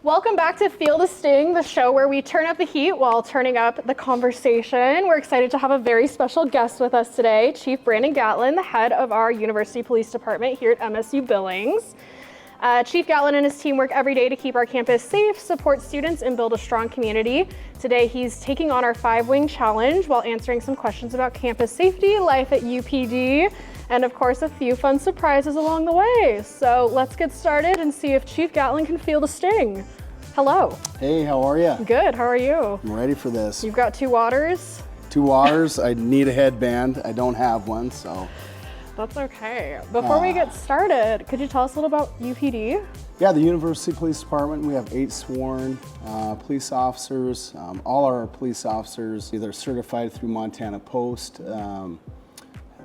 Welcome back to Feel the Sting, the show where we turn up the heat while turning up the conversation. We're excited to have a very special guest with us today, Chief Brandon Gatlin, the head of our University Police Department here at MSU Billings. Chief Gatlin and his team work every day to keep our campus safe, support students, and build a strong community. Today, he's taking on our 5-wing challenge while answering some questions about campus safety, life at UPD, and of course, a few fun surprises along the way. So let's get started and see if Chief Gatlin can feel the sting. Hello. Hey, how are you? Good, how are you? I'm ready for this. You've got 2 waters? 2 waters. I need a headband. I don't have one, so. That's okay. Before we get started, could you tell us a little about UPD? Yeah, the University Police Department, we have 8 sworn police officers. All our police officers either certified through Montana Post,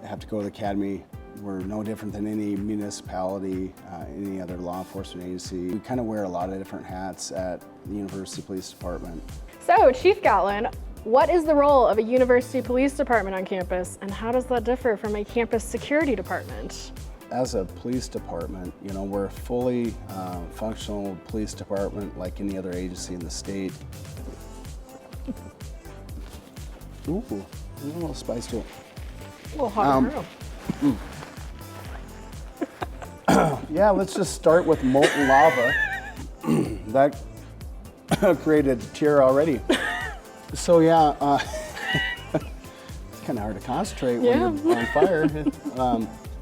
have to go to the academy. We're no different than any municipality, any other law enforcement agency. We kind of wear a lot of different hats at the University Police Department. So, Chief Gatlin, what is the role of a University Police Department on campus, and how does that differ from a campus security department? As a police department, you know, we're a fully functional police department like any other agency in the state. Ooh, there's a little spice to it. A little hot in Yeah, let's just start with molten lava. That created a tear already. So yeah, it's kind of hard to concentrate when you're on fire.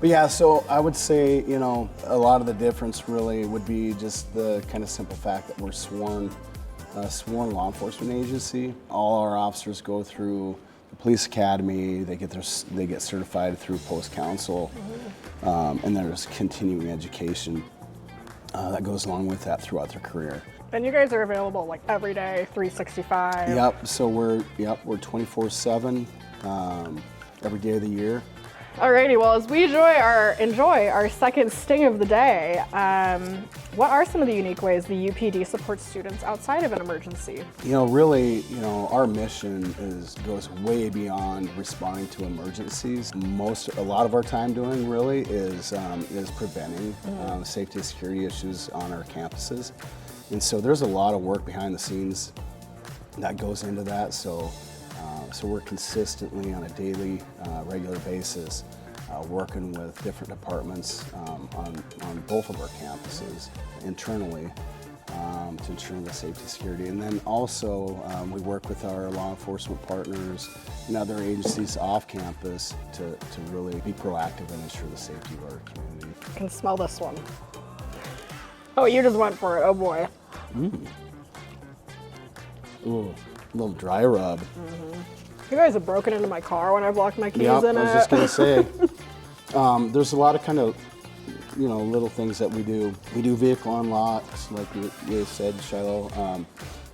But yeah, so I would say, you know, a lot of the difference really would be just the kind of simple fact that we're sworn law enforcement agency. All our officers go through the police academy. They get certified through post council, and there's continuing education that goes along with that throughout their career. And you guys are available like every day, 365. Yep. So we're 24/7 every day of the year. Alrighty. Well, as we enjoy our second sting of the day, what are some of the unique ways the UPD supports students outside of an emergency? You know, really, you know, our mission goes way beyond responding to emergencies. A lot of our time doing really is preventing safety and security issues on our campuses. And so there's a lot of work behind the scenes that goes into that. So we're consistently on a daily, regular basis working with different departments on both of our campuses internally to ensure the safety and security. And then also we work with our law enforcement partners and other agencies off campus to really be proactive and ensure the safety of our community. I can smell this one. Oh, you just went for it. Oh boy. Ooh, a little dry rub. You guys have broken into my car when I've locked my keys in it. I was just gonna say, there's a lot of kind of, you know, little things that we do. We do vehicle unlocks, like you said, Shiloh.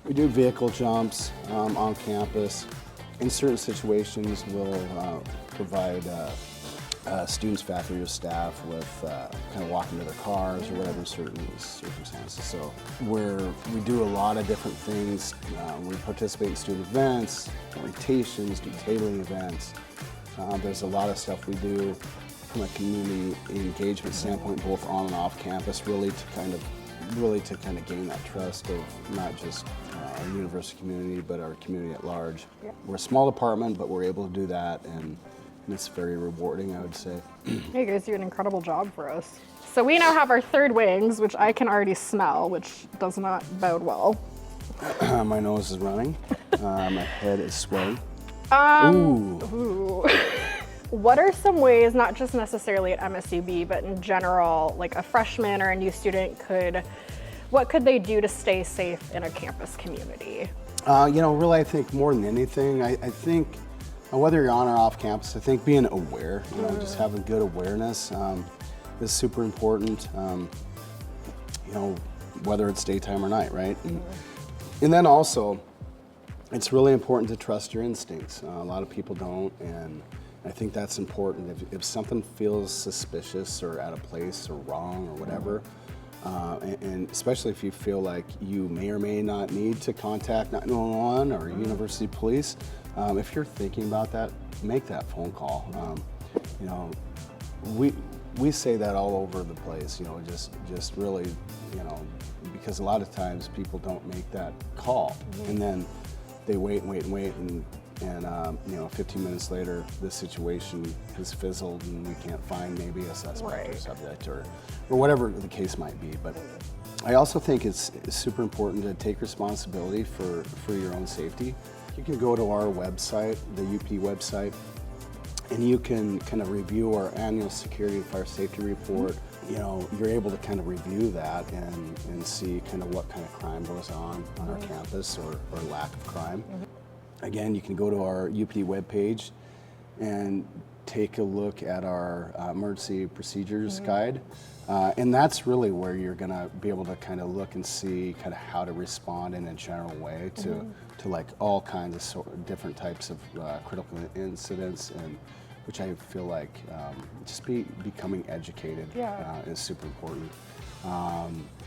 We do vehicle jumps on campus. In certain situations, we'll provide students, faculty, or staff with kind of walking to their cars or whatever in certain circumstances. So we do a lot of different things. We participate in student events, orientations, detailing events. There's a lot of stuff we do from a community engagement standpoint, both on and off campus, really to kind of gain that trust of not just our university community, but our community at large. Yeah. We're a small department, but we're able to do that, and it's very rewarding, I would say. Hey, you guys do an incredible job for us. So we now have our 3rd wings, which I can already smell, which does not bode well. My nose is running. My head is sweating. Ooh. What are some ways, not just necessarily at MSUB, but in general, like a freshman or a new student what could they do to stay safe in a campus community? You know, really, I think more than anything, I think whether you're on or off campus, I think being aware, you know, just having good awareness is super important. You know, whether it's daytime or night, right? And then also, it's really important to trust your instincts. A lot of people don't, and I think that's important. If something feels suspicious or out of place or wrong or whatever, and especially if you feel like you may or may not need to contact 911 or university police, if you're thinking about that, make that phone call. You know, we say that all over the place. You know, just really, you know, because a lot of times people don't make that call, and then they wait and wait and wait, and 15 minutes later, the situation has fizzled, and we can't find maybe a suspect or subject or whatever the case might be. But I also think it's super important to take responsibility for your own safety. You can go to our website, the UP website, and you can kind of review our annual security and fire safety report. You're able to kind of review that and see kind of what kind of crime goes on our campus or lack of crime. Again, you can go to our UP webpage and take a look at our emergency procedures guide. And that's really where you're going to be able to kind of look and see kind of how to respond in a general way to like all kinds of different types of critical incidents, and which I feel like just becoming educated is super important.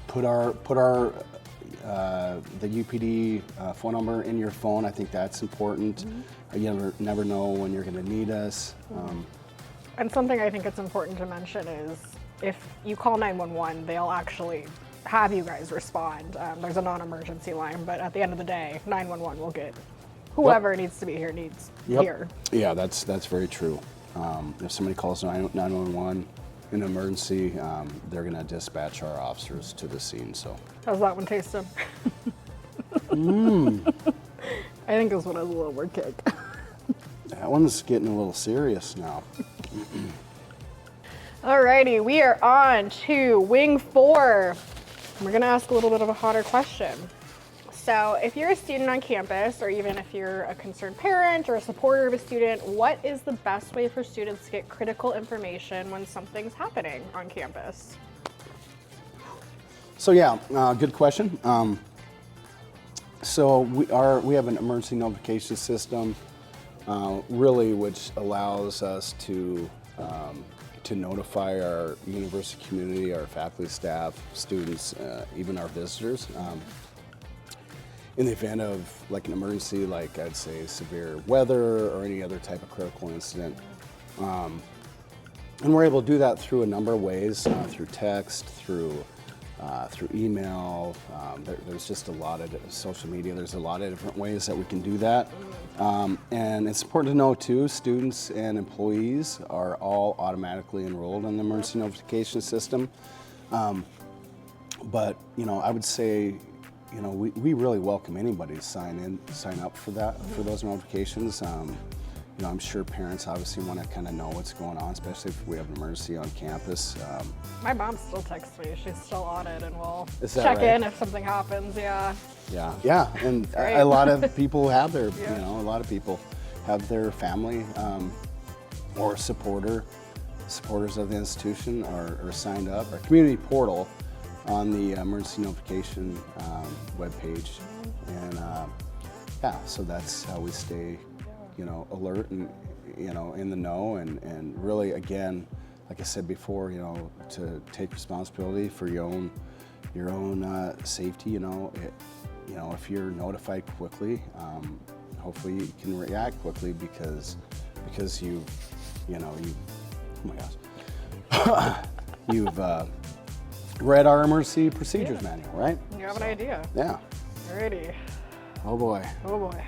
Put our the UPD phone number in your phone. I think that's important. You never know when you're going to need us. And something I think it's important to mention is if you call 911, they'll actually have you guys respond. There's a non-emergency line, but at the end of the day, 911 will get whoever needs to be here here. Yeah, that's very true. If somebody calls 911 in an emergency, they're going to dispatch our officers to the scene. So how's that one tasting? I think this one has a little more kick. That one's getting a little serious now. Alrighty, we are on to Wing 4. We're gonna ask a little bit of a hotter question. So if you're a student on campus, or even if you're a concerned parent or a supporter of a student, what is the best way for students to get critical information when something's happening on campus? So yeah, good question. So we have an emergency notification system, really, which allows us to notify our university community, our faculty, staff, students, even our visitors. In the event of like an emergency, like I'd say severe weather or any other type of critical incident. And we're able to do that through a number of ways, through text, through email. There's just a lot of social media. There's a lot of different ways that we can do that. And it's important to know too, students and employees are all automatically enrolled in the emergency notification system. But I would say, we really welcome anybody to sign up for those notifications. I'm sure parents obviously want to kind of know what's going on, especially if we have an emergency on campus. My mom still texts me. She's still on it, and we'll check in if something happens. Yeah. Yeah, and a lot of people have their, a lot of people have their family or supporters of the institution are signed up. Our community portal on the emergency notification webpage, and so that's how we stay, alert and in the know, and really, again, like I said before, to take responsibility for your own safety. If you're notified quickly, hopefully you can react quickly because you oh my gosh, you've read our emergency procedures manual, right? You have an idea. Yeah. Alrighty. Oh boy. Oh boy.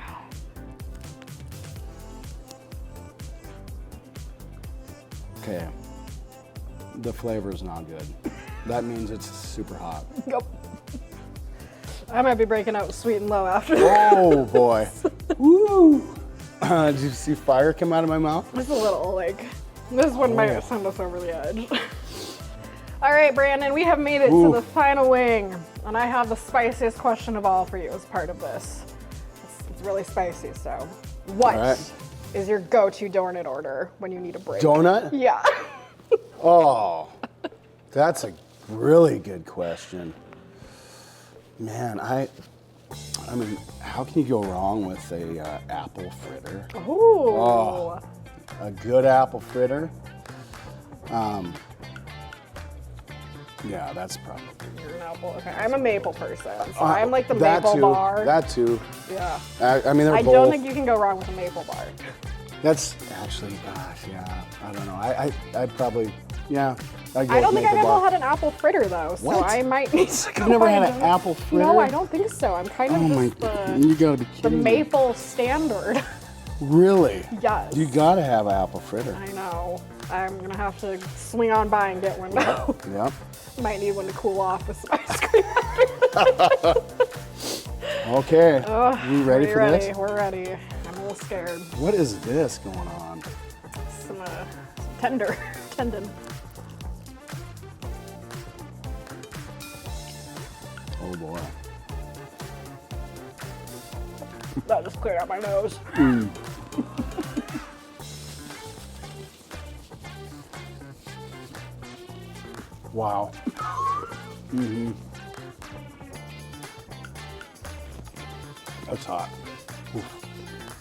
Okay. The flavor is not good. That means it's super hot. Yep. I might be breaking out sweet and low after this. Oh boy. Woo! Did you see fire come out of my mouth? It's a little this one might send us over the edge. All right, Brandon, we have made it to the final wing, and I have the spiciest question of all for you as part of this. It's really spicy, so what is your go-to donut order when you need a break? Donut? Yeah. Oh, that's a really good question. Man, I mean, how can you go wrong with a apple fritter? Ooh. Oh, a good apple fritter. Yeah, that's probably. You're an apple. Okay, I'm a maple person, so I'm like the that maple too, bar. That too. Yeah. I mean, they're both. I don't think you can go wrong with a maple bar. That's actually, gosh, yeah. I don't know. I'd probably Yeah. I don't think I've ever had an apple fritter though, so What? I might need to go. You've never had find an them. apple fritter? No, I don't think so. I'm kind of Oh my, just the you gotta be kidding me. maple standard. Really? Yes. You gotta have an apple fritter. I know. I'm gonna have to swing on by and get one now. Yep. Might need one to cool off with some ice cream. Okay. We ready for ready. this? We're ready. I'm a little scared. What is this going on? Some tendon. Oh boy. That just cleared out my nose. Wow. That's hot. Oof.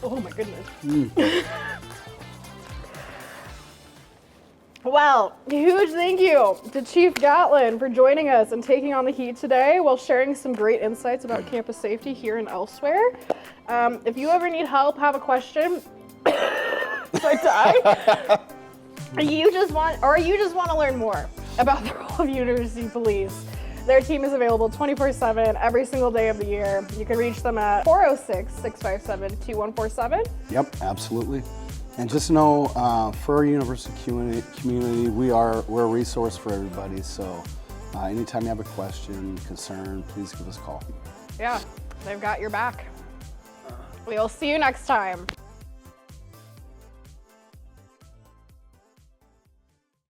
Oh my goodness. Well, huge thank you to Chief Gatlin for joining us and taking on the heat today while sharing some great insights about campus safety here and elsewhere. If you ever need help, have a question, did I die? you just want to learn more about the role of University Police, their team is available 24/7 every single day of the year. You can reach them at 406-657-2147. Yep, absolutely. And just know, for our university community, we're a resource for everybody. So anytime you have a question, concern, please give us a call. Yeah, they've got your back. We'll see you next time.